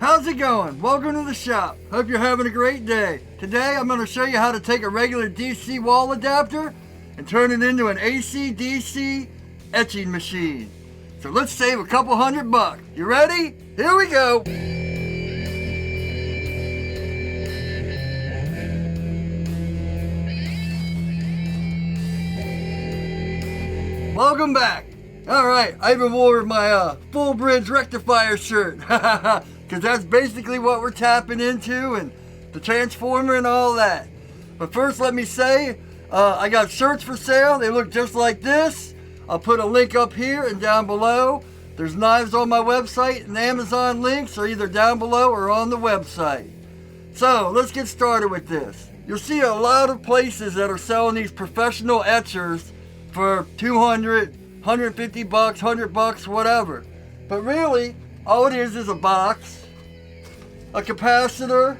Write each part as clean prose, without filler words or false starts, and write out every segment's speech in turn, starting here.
How's it going? Welcome to the shop. Hope you're having a great day. Today I'm going to show you how to take a regular DC wall adapter and turn it into an AC/DC etching machine. So let's save a couple $100. You ready? Here we go. Welcome back. Alright, I even wore my full bridge rectifier shirt. Because that's basically what we're tapping into, and the transformer and all that. But first let me say, I got shirts for sale. They look just like this. I'll put a link up here and down below. There's knives on my website, and Amazon links are either down below or on the website. So let's get started with this. You'll see a lot of places that are selling these professional etchers for $200, $150, $100, whatever. But really, all it is a box, a capacitor,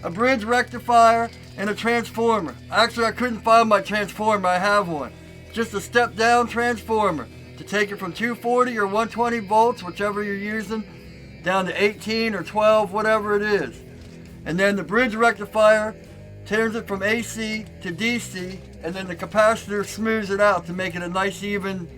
a bridge rectifier, and a transformer. Actually, I couldn't find my transformer. I have one. Just a step-down transformer to take it from 240 or 120 volts, whichever you're using, down to 18 or 12, whatever it is. And then the bridge rectifier turns it from AC to DC, and then the capacitor smooths it out to make it a nice, even,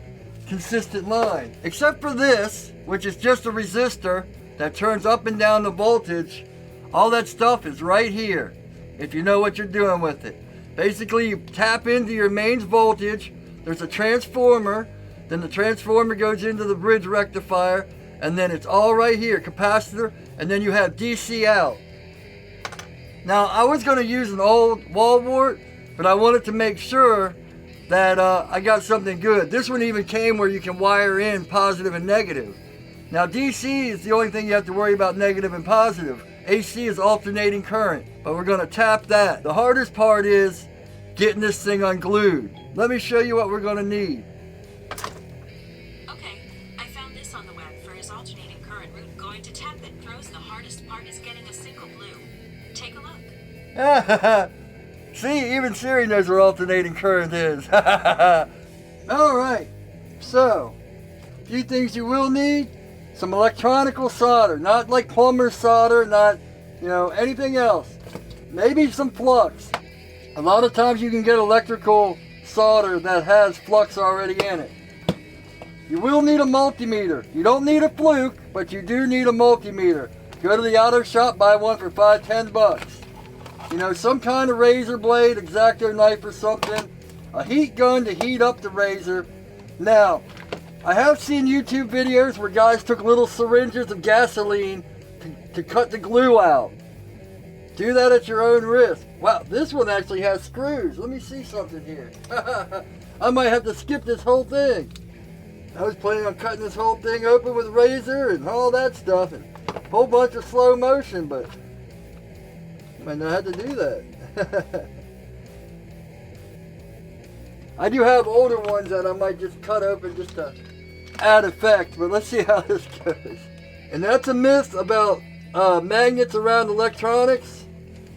consistent line. Except for this, which is just a resistor that turns up and down the voltage. All that stuff is right here, if you know what you're doing with it. Basically, you tap into your mains voltage, there's a transformer, then the transformer goes into the bridge rectifier, and then it's all right here, capacitor, and then you have DC out. Now, I was going to use an old wall wart, but I wanted to make sure that I got something good. This one even came where you can wire in positive and negative. Now, DC is the only thing you have to worry about, negative and positive. AC is alternating current, but we're going to tap that. The hardest part is getting this thing unglued. Let me show you what we're going to need. Okay, I found this on the web for his alternating current route. Going to tap that throws. The hardest part is getting a single glue. Take a look. See, even Siri knows where alternating current is. Alright, so, a few things you will need. Some electronical solder, not like plumber's solder, not, anything else. Maybe some flux. A lot of times you can get electrical solder that has flux already in it. You will need a multimeter. You don't need a fluke, but you do need a multimeter. Go to the auto shop, buy one for $5, $10. Some kind of razor blade, X-Acto knife or something. A heat gun to heat up the razor. Now, I have seen YouTube videos where guys took little syringes of gasoline to cut the glue out. Do that at your own risk. Wow, this one actually has screws. Let me see something here. I might have to skip this whole thing. I was planning on cutting this whole thing open with a razor and all that stuff, and a whole bunch of slow motion, but I might not have to do that. I do have older ones that I might just cut open just to add effect, but let's see how this goes. And that's a myth about magnets around electronics.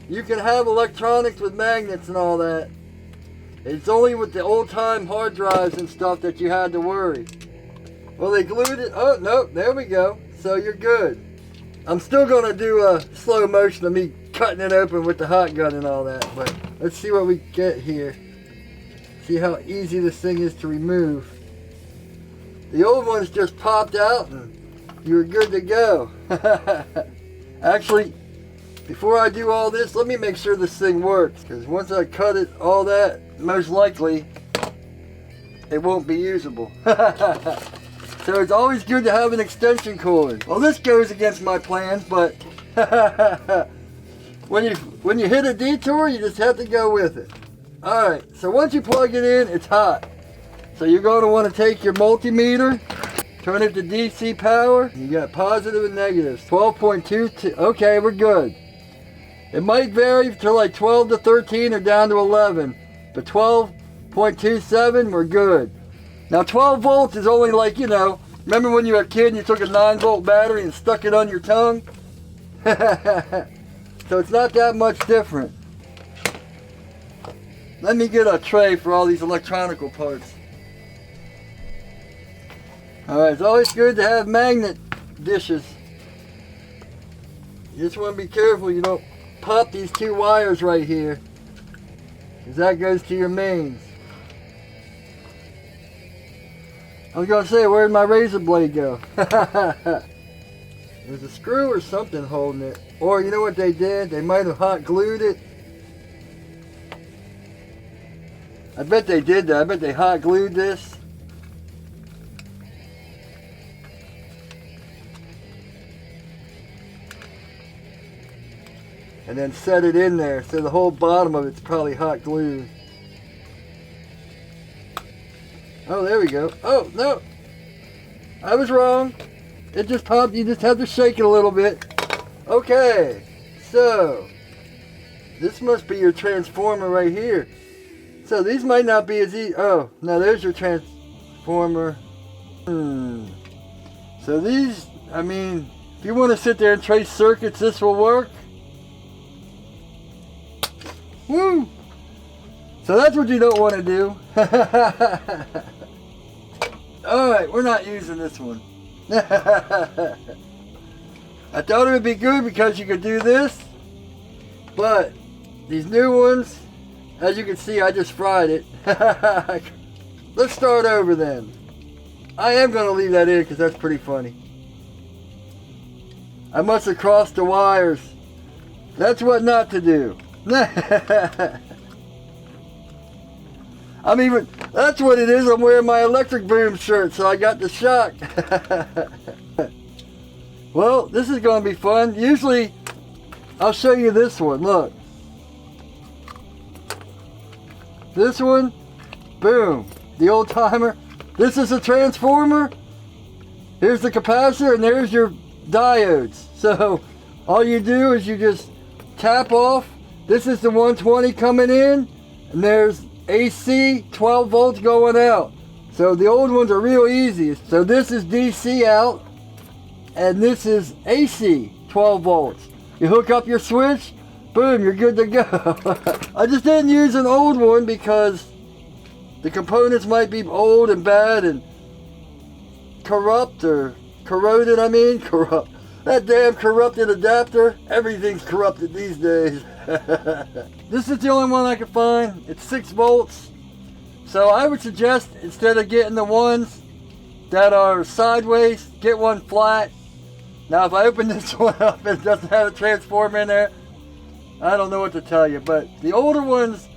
You can have electronics with magnets and all that. It's only with the old-time hard drives and stuff that you had to worry. Well, they glued it. Oh, no, there we go. So you're good. I'm still going to do a slow motion of me cutting it open with the hot gun and all that, but let's see what we get here. See how easy this thing is to remove. The old ones just popped out and you were good to go. Actually, before I do all this, let me make sure this thing works, because once I cut it, all that, most likely, it won't be usable. So it's always good to have an extension cord. Well, this goes against my plans, but when you hit a detour, you just have to go with it. Alright, so once you plug it in, it's hot. So you're going to want to take your multimeter, turn it to DC power. You got positive and negatives. 12.2, okay, we're good. It might vary to like 12 to 13 or down to 11. But 12.27, we're good. Now 12 volts is only like, remember when you were a kid and you took a 9-volt battery and stuck it on your tongue? So it's not that much different. Let me get a tray for all these electronical parts. Alright, it's always good to have magnet dishes. You just want to be careful you don't pop these two wires right here, because that goes to your mains. I was going to say, where'd my razor blade go? There's a screw or something holding it. Or you know what they did? They might have hot glued it. I bet they did that. I bet they hot glued this. And then set it in there. So the whole bottom of it's probably hot glued. Oh, there we go. Oh, no. I was wrong. It just popped. You just have to shake it a little bit. Okay. So, this must be your transformer right here. So, these might not be as easy. Oh, no, there's your transformer. So, these, I mean, if you want to sit there and trace circuits, this will work. Woo! So, that's what you don't want to do. Alright, we're not using this one. I thought it would be good because you could do this, but these new ones, as you can see, I just fried it. Let's start over then. I am going to leave that in because that's pretty funny. I must have crossed the wires. That's what not to do. That's what it is. I'm wearing my electric boom shirt, so I got the shock. Well, this is going to be fun. Usually, I'll show you this one. Look. This one, boom. The old timer. This is a transformer. Here's the capacitor, and there's your diodes. So, all you do is you just tap off. This is the 120 coming in, and there's AC 12 volts going out. So the old ones are real easy. So this is DC out, and this is AC 12 volts. You hook up your switch, boom, you're good to go. I just didn't use an old one because the components might be old and bad and corrupt or corroded. Corrupt. That damn corrupted adapter. Everything's corrupted these days. This is the only one I could find. It's 6 volts. So I would suggest, instead of getting the ones that are sideways, get one flat. Now if I open this one up and it doesn't have a transformer in there, I don't know what to tell you. But the older ones,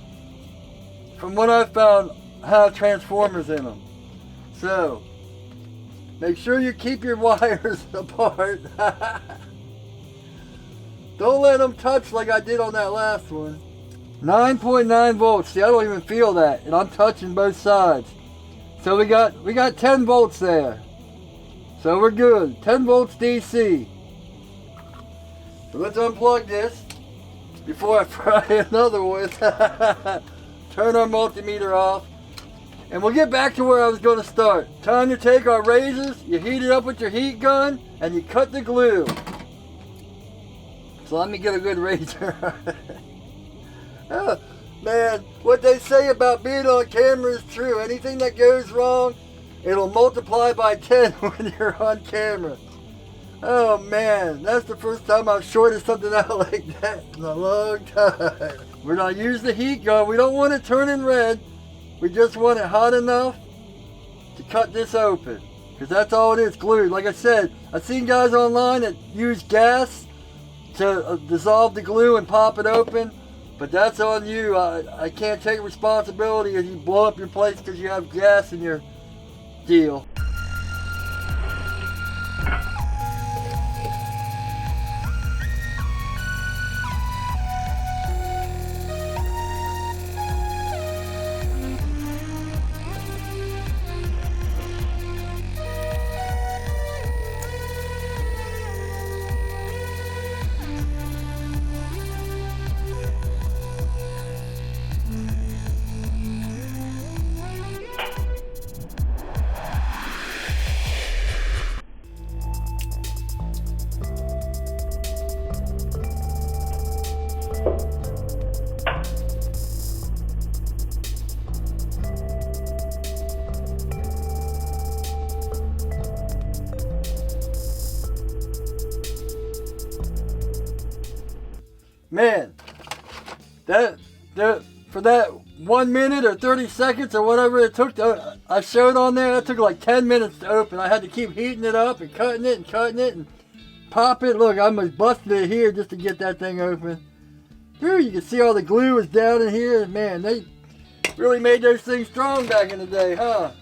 from what I've found, have transformers in them. So make sure you keep your wires apart. Don't let them touch like I did on that last one. 9.9 volts. See, I don't even feel that, and I'm touching both sides. So we got 10 volts there. So we're good. 10 volts DC. So let's unplug this before I fry another one. Turn our multimeter off. And we'll get back to where I was going to start. Time to take our razors, you heat it up with your heat gun, and you cut the glue. So let me get a good razor. Oh, man, what they say about being on camera is true. Anything that goes wrong, it'll multiply by 10 when you're on camera. Oh man, that's the first time I've shorted something out like that in a long time. We're not using the heat gun. We don't want it turning red. We just want it hot enough to cut this open. Because that's all it is, glued. Like I said, I've seen guys online that use gas to dissolve the glue and pop it open. But that's on you. I can't take responsibility if you blow up your place because you have gas in your deal. Man, for that 1 minute or 30 seconds or whatever it took, I showed on there, it took like 10 minutes to open. I had to keep heating it up and cutting it and pop it. Look, I almost busted it here just to get that thing open. Whew, you can see all the glue is down in here. Man, they really made those things strong back in the day, huh?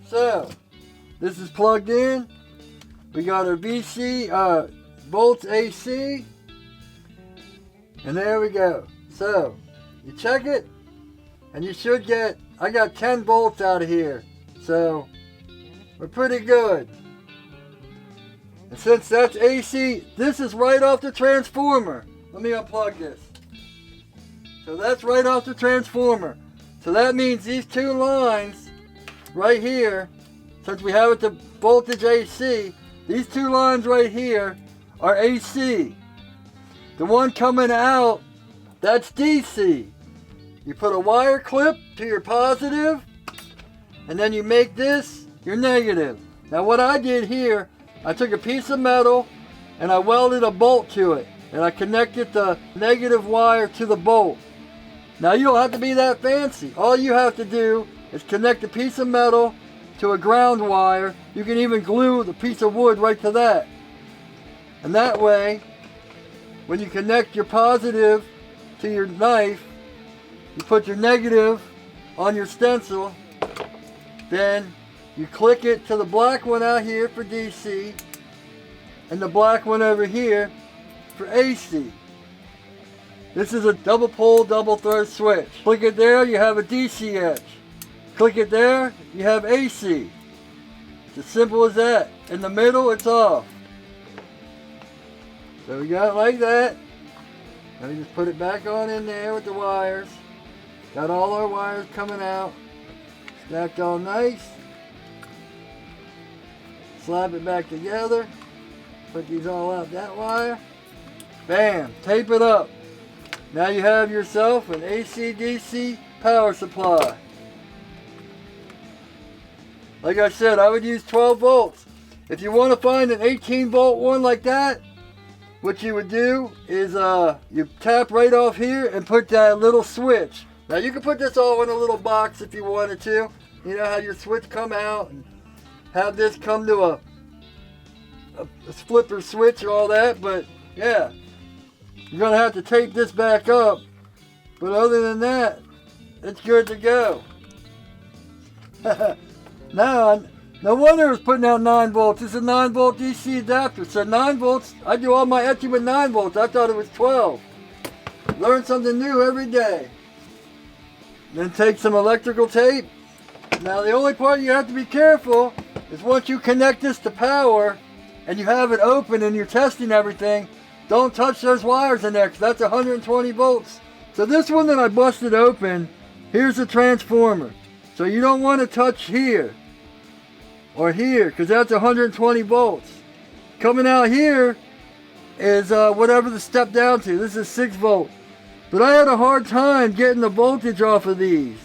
So, this is plugged in. We got our VC volts AC. And there we go. So, you check it, and you should get, I got 10 volts out of here. So, we're pretty good. And since that's AC, this is right off the transformer. Let me unplug this. So that's right off the transformer. So that means these two lines right here, since we have it to voltage AC, these two lines right here are AC. The one coming out, that's DC. You put a wire clip to your positive, and then you make this your negative. Now what I did here, I took a piece of metal and I welded a bolt to it, and I connected the negative wire to the bolt. Now you don't have to be that fancy. All you have to do is connect a piece of metal to a ground wire. You can even glue the piece of wood right to that. And that way, when you connect your positive to your knife, you put your negative on your stencil, then you click it to the black one out here for DC, and the black one over here for AC. This is a double pole, double throw switch. Click it there, you have a DC etch. Click it there, you have AC. It's as simple as that. In the middle, it's off. So we got it like that. Let me just put it back on in there with the wires. Got all our wires coming out. Stacked all nice. Slap it back together. Put these all out that wire. Bam! Tape it up. Now you have yourself an AC/DC power supply. Like I said, I would use 12 volts. If you want to find an 18 volt one like that, what you would do is you tap right off here and put that little switch. Now you can put this all in a little box if you wanted to. You know, have your switch come out and have this come to a flipper switch or all that. But yeah, you're going to have to tape this back up. But other than that, it's good to go. Now, no wonder it was putting out 9 volts. It's a 9 volt DC adapter. So 9 volts, I do all my etching with 9 volts. I thought it was 12. Learn something new every day. Then take some electrical tape. Now the only part you have to be careful is once you connect this to power and you have it open and you're testing everything, don't touch those wires in there because that's 120 volts. So this one that I busted open, here's the transformer. So you don't want to touch here or here because that's 120 volts. Coming out here is whatever the step down to. This is 6 volt. But I had a hard time getting the voltage off of these.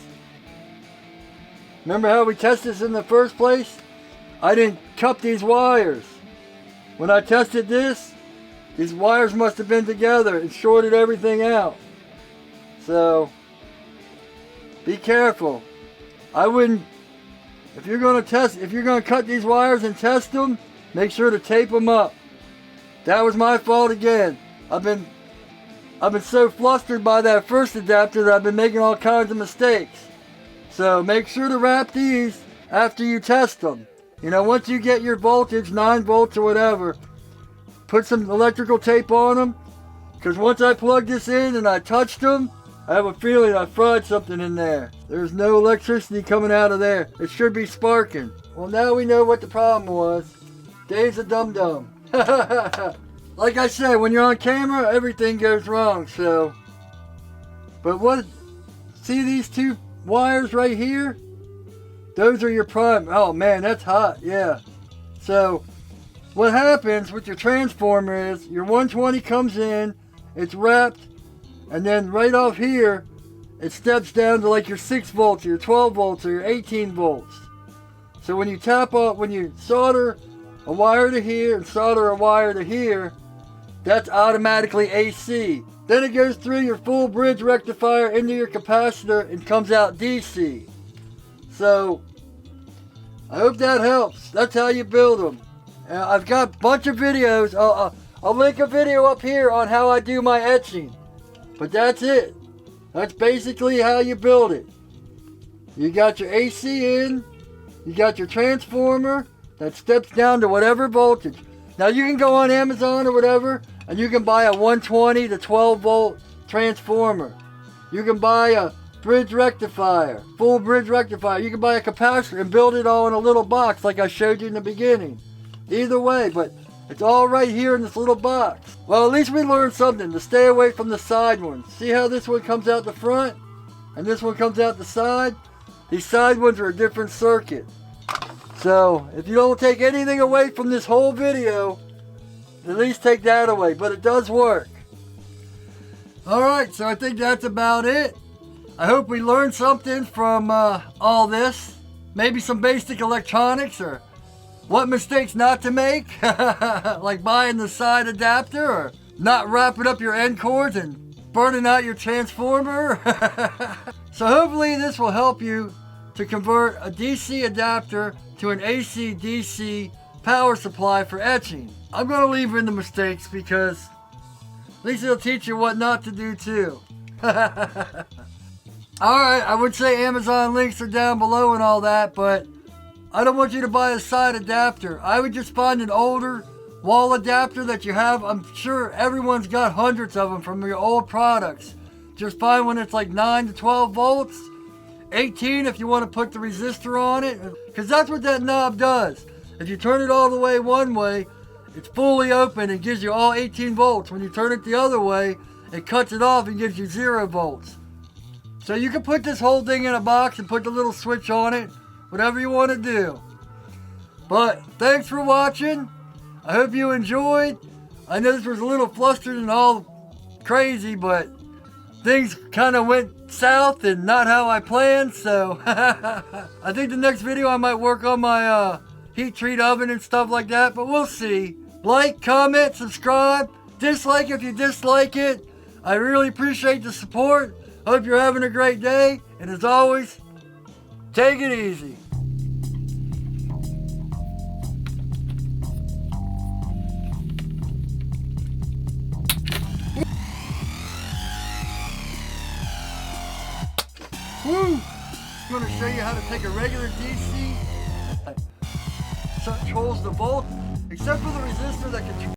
Remember how we tested this in the first place? I didn't cup these wires. When I tested this, these wires must have been together and shorted everything out. So, be careful. I wouldn't, if you're going to cut these wires and test them, make sure to tape them up. That was my fault again. I've been so flustered by that first adapter that I've been making all kinds of mistakes. So make sure to wrap these after you test them. You know, once you get your voltage, 9 volts or whatever, put some electrical tape on them. Because once I plugged this in and I touched them, I have a feeling I fried something in there. There's no electricity coming out of there. It should be sparking. Well, now we know what the problem was. Days of dum-dum. Like I said, when you're on camera, everything goes wrong, so. But see these 2 wires right here? Those are your prime. Oh man, that's hot, yeah. So, what happens with your transformer is, your 120 comes in, it's wrapped, and then right off here, it steps down to like your 6 volts, or your 12 volts, or your 18 volts. So when you tap off, when you solder a wire to here and solder a wire to here, That's automatically AC. Then it goes through your full bridge rectifier into your capacitor and comes out DC. So, I hope that helps. That's how you build them. I've got a bunch of videos. I'll link a video up here on how I do my etching. But that's it. That's basically how you build it. You got your AC in. You got your transformer that steps down to whatever voltage. Now you can go on Amazon or whatever and you can buy a 120 to 12 volt transformer. You can buy a bridge rectifier, full bridge rectifier. You can buy a capacitor and build it all in a little box like I showed you in the beginning. Either way, but it's all right here in this little box. Well, at least we learned something, to stay away from the side ones. See how this one comes out the front and this one comes out the side? These side ones are a different circuit. So, if you don't take anything away from this whole video, at least take that away, but it does work. Alright, so I think that's about it. I hope we learned something from all this. Maybe some basic electronics or what mistakes not to make. Like buying the side adapter or not wrapping up your end cords and burning out your transformer. So hopefully this will help you to convert a DC adapter to an AC-DC power supply for etching. I'm going to leave in the mistakes because at least it'll teach you what not to do too. Alright, I would say Amazon links are down below and all that, but I don't want you to buy a side adapter. I would just find an older wall adapter that you have. I'm sure everyone's got hundreds of them from your old products. Just find one that's like 9 to 12 volts. 18 if you want to put the resistor on it, because that's what that knob does. If you turn it all the way one way, it's fully open and gives you all 18 volts. When you turn it the other way, it cuts it off and gives you 0 volts. So you can put this whole thing in a box and put the little switch on it, whatever you want to do. But thanks for watching. I hope you enjoyed. I know this was a little flustered and all crazy, but things kind of went south and not how I planned, so I think the next video I might work on my heat treat oven and stuff like that, but we'll see. Like, comment, subscribe, dislike if you dislike it. I really appreciate the support. Hope you're having a great day, and as always, take it easy. Woo! I'm going to show you how to take a regular DC, controls the volt, except for the resistor that controls